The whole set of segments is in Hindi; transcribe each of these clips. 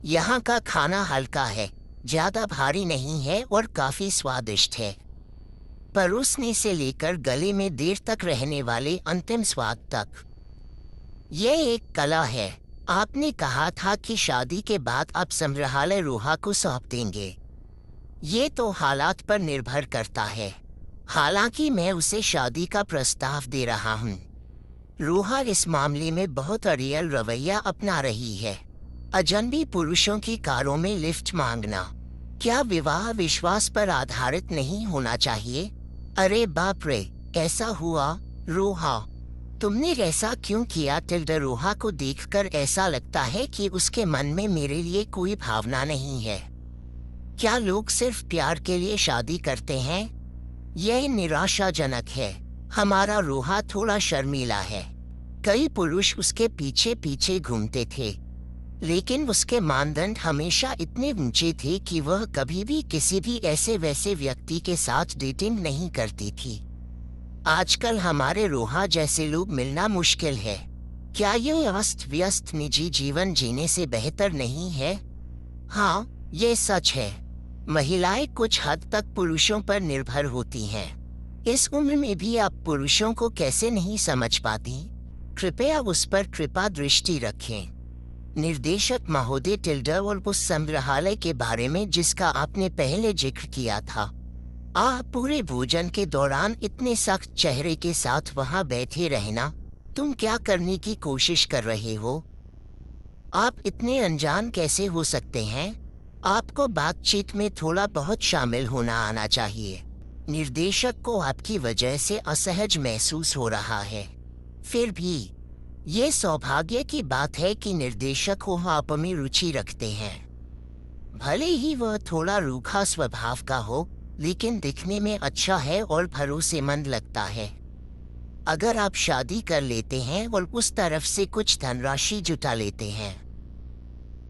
यहाँ का खाना हल्का है, ज्यादा भारी नहीं है और काफी स्वादिष्ट है। परोसने से लेकर गले में देर तक रहने वाले अंतिम स्वाद तक, ये एक कला है। आपने कहा था कि शादी के बाद आप संग्रहालय रोहा को सौंप देंगे। ये तो हालात पर निर्भर करता है। हालांकि मैं उसे शादी का प्रस्ताव दे रहा हूँ। रोहा इस मामले में बहुत अड़ियल रवैया अपना रही है। अजनबी पुरुषों की कारों में लिफ्ट मांगना, क्या विवाह विश्वास पर आधारित नहीं होना चाहिए? अरे बाप रे, ऐसा हुआ? रोहा, तुमने ऐसा क्यों किया? रोहा को देखकर ऐसा लगता है कि उसके मन में मेरे लिए कोई भावना नहीं है। क्या लोग सिर्फ प्यार के लिए शादी करते हैं? यह निराशाजनक है। हमारा रोहा थोड़ा शर्मीला है। कई पुरुष उसके पीछे पीछे घूमते थे, लेकिन उसके मानदंड हमेशा इतने ऊंचे थे कि वह कभी भी किसी भी ऐसे वैसे व्यक्ति के साथ डेटिंग नहीं करती थी। आजकल हमारे रोहा जैसे लोग मिलना मुश्किल है। क्या यह अस्त व्यस्त निजी जीवन जीने से बेहतर नहीं है? हाँ, ये सच है। महिलाएं कुछ हद तक पुरुषों पर निर्भर होती हैं। इस उम्र में भी आप पुरुषों को कैसे नहीं समझ पाती? कृपया उस पर कृपा दृष्टि रखें। निर्देशक महोदय टिल्डर, और उस संग्रहालय के बारे में जिसका आपने पहले जिक्र किया था। आप पूरे भोजन के दौरान इतने सख्त चेहरे के साथ वहां बैठे रहना, तुम क्या करने की कोशिश कर रहे हो? आप इतने अनजान कैसे हो सकते हैं? आपको बातचीत में थोड़ा बहुत शामिल होना आना चाहिए। निर्देशक को आपकी वजह से असहज महसूस हो रहा है। फिर भी ये सौभाग्य की बात है कि निर्देशक को आप में रुचि रखते हैं। भले ही वह थोड़ा रूखा स्वभाव का हो, लेकिन दिखने में अच्छा है और भरोसेमंद लगता है। अगर आप शादी कर लेते हैं और उस तरफ से कुछ धनराशि जुटा लेते हैं,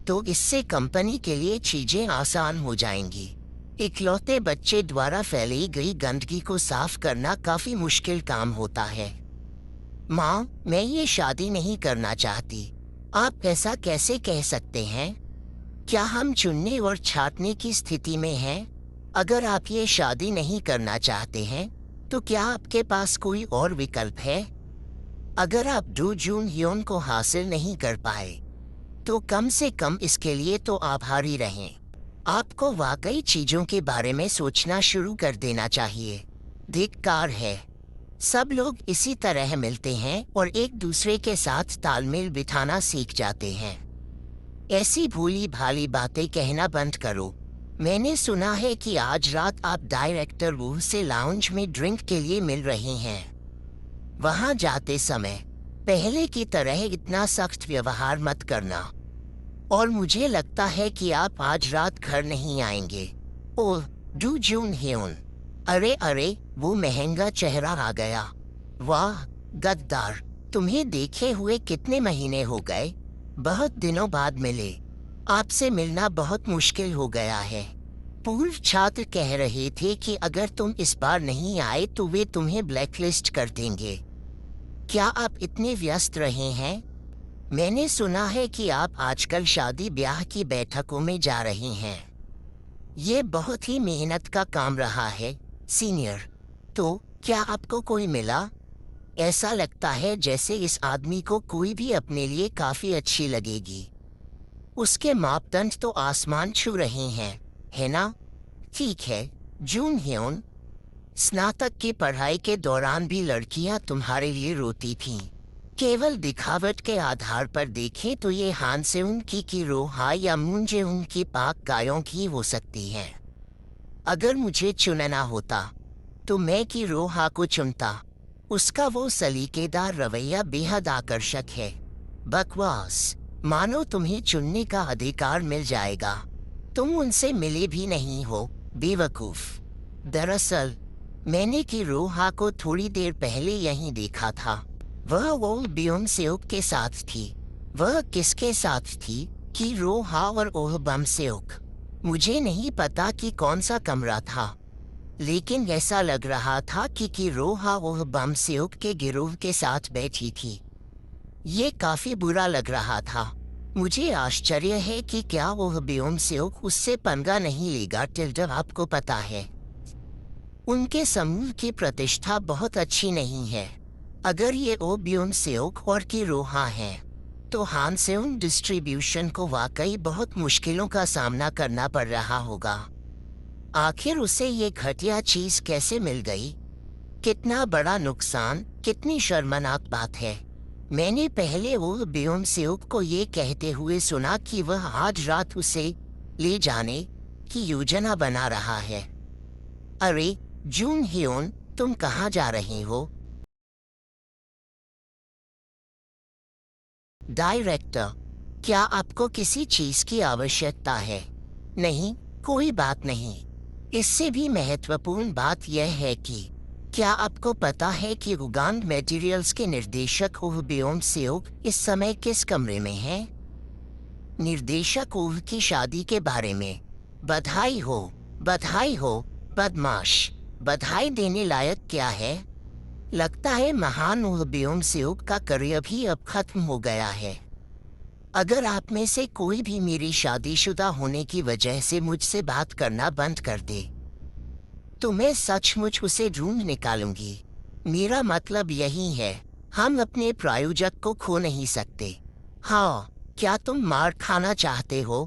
तो इससे कंपनी के लिए चीजें आसान हो जाएंगी। इकलौते बच्चे द्वारा फैलाई गई गंदगी को साफ करना काफी मुश्किल काम होता है। माँ, मैं ये शादी नहीं करना चाहती। आप ऐसा कैसे कह सकते हैं? क्या हम चुनने और छांटने की स्थिति में हैं? अगर आप ये शादी नहीं करना चाहते हैं, तो क्या आपके पास कोई और विकल्प है? अगर आप डू जून ह्योन को हासिल नहीं कर पाए, तो कम से कम इसके लिए तो आभारी रहें। आपको वाकई चीजों के बारे में सोचना शुरू कर देना चाहिए। धिक्कार है। सब लोग इसी तरह मिलते हैं और एक दूसरे के साथ तालमेल बिठाना सीख जाते हैं। ऐसी भोली भाली बातें कहना बंद करो। मैंने सुना है कि आज रात आप डायरेक्टर वू से लाउंज में ड्रिंक के लिए मिल रहे हैं। वहां जाते समय पहले की तरह इतना सख्त व्यवहार मत करना। और मुझे लगता है कि आप आज रात घर नहीं आएंगे। ओह, डू जून ह्योन। अरे अरे, वो महंगा चेहरा आ गया। वाह गद्दार, तुम्हें देखे हुए कितने महीने हो गए। बहुत दिनों बाद मिले। आपसे मिलना बहुत मुश्किल हो गया है। पूर्व छात्र कह रहे थे कि अगर तुम इस बार नहीं आए तो वे तुम्हें ब्लैकलिस्ट कर देंगे। क्या आप इतने व्यस्त रहे हैं? मैंने सुना है कि आप आजकल शादी ब्याह की बैठकों में जा रही हैं। ये बहुत ही मेहनत का काम रहा है, सीनियर। तो क्या आपको कोई मिला? ऐसा लगता है जैसे इस आदमी को कोई भी अपने लिए काफी अच्छी लगेगी। उसके मापदंड तो आसमान छू रहे हैं, है ना? ठीक है, जून ह्योन। स्नातक की पढ़ाई के दौरान भी लड़कियां तुम्हारे लिए रोती थीं। केवल दिखावट के आधार पर देखें तो ये हान सेउन की रोहा या मुंजेउन की पाक गायों की हो सकती हैं। अगर मुझे चुनना होता तो मैं की रोहा को चुनता। उसका वो सलीकेदार रवैया बेहद आकर्षक है। बकवास। मानो तुम्हें चुनने का अधिकार मिल जाएगा। तुम उनसे मिले भी नहीं हो, बेवकूफ। दरअसल मैंने की रोहा को थोड़ी देर पहले यहीं देखा था। वह ओल बियोन सेओक के साथ थी। वह किसके साथ थी? की रोहा और ओह बम सेओक। मुझे नहीं पता कि कौन सा कमरा था, लेकिन ऐसा लग रहा था कि रोहा ओह बम सेओक के गिरोह के साथ बैठी थी। ये काफी बुरा लग रहा था। मुझे आश्चर्य है कि क्या वह बियोम सेओक उससे पंगा नहीं लेगा। टिल्डर, आपको पता है उनके समूह की प्रतिष्ठा बहुत अच्छी नहीं है। अगर ये ओ बियोम सेओक और की रोहा है तो हानसेउन डिस्ट्रीब्यूशन को वाकई बहुत मुश्किलों का सामना करना पड़ रहा होगा। आखिर उसे ये घटिया चीज कैसे मिल गई? कितना बड़ा नुकसान, कितनी शर्मनाक बात है। मैंने पहले वो बियोम सेओक को ये कहते हुए सुना कि वह आज रात उसे ले जाने की योजना बना रहा है। अरे जून हियोन, तुम कहाँ जा रही हो? डायरेक्टर, क्या आपको किसी चीज की आवश्यकता है? नहीं, कोई बात नहीं। इससे भी महत्वपूर्ण बात यह है कि क्या आपको पता है कि उगान मटेरियल्स के निर्देशक ओह बियोम सेओक इस समय किस कमरे में हैं? निर्देशक ओह की शादी के बारे में। बधाई हो, बधाई हो, बदमाश। बधाई देने लायक क्या है? लगता है महान ओह बियोम सेओक का करियर भी अब खत्म हो गया है। अगर आप में से कोई भी मेरी शादीशुदा होने की वजह से मुझसे बात करना बंद कर दे तो मैं सचमुच उसे ढूंढ निकालूंगी। मेरा मतलब यही है, हम अपने प्रायोजक को खो नहीं सकते। हाँ, क्या तुम मार खाना चाहते हो?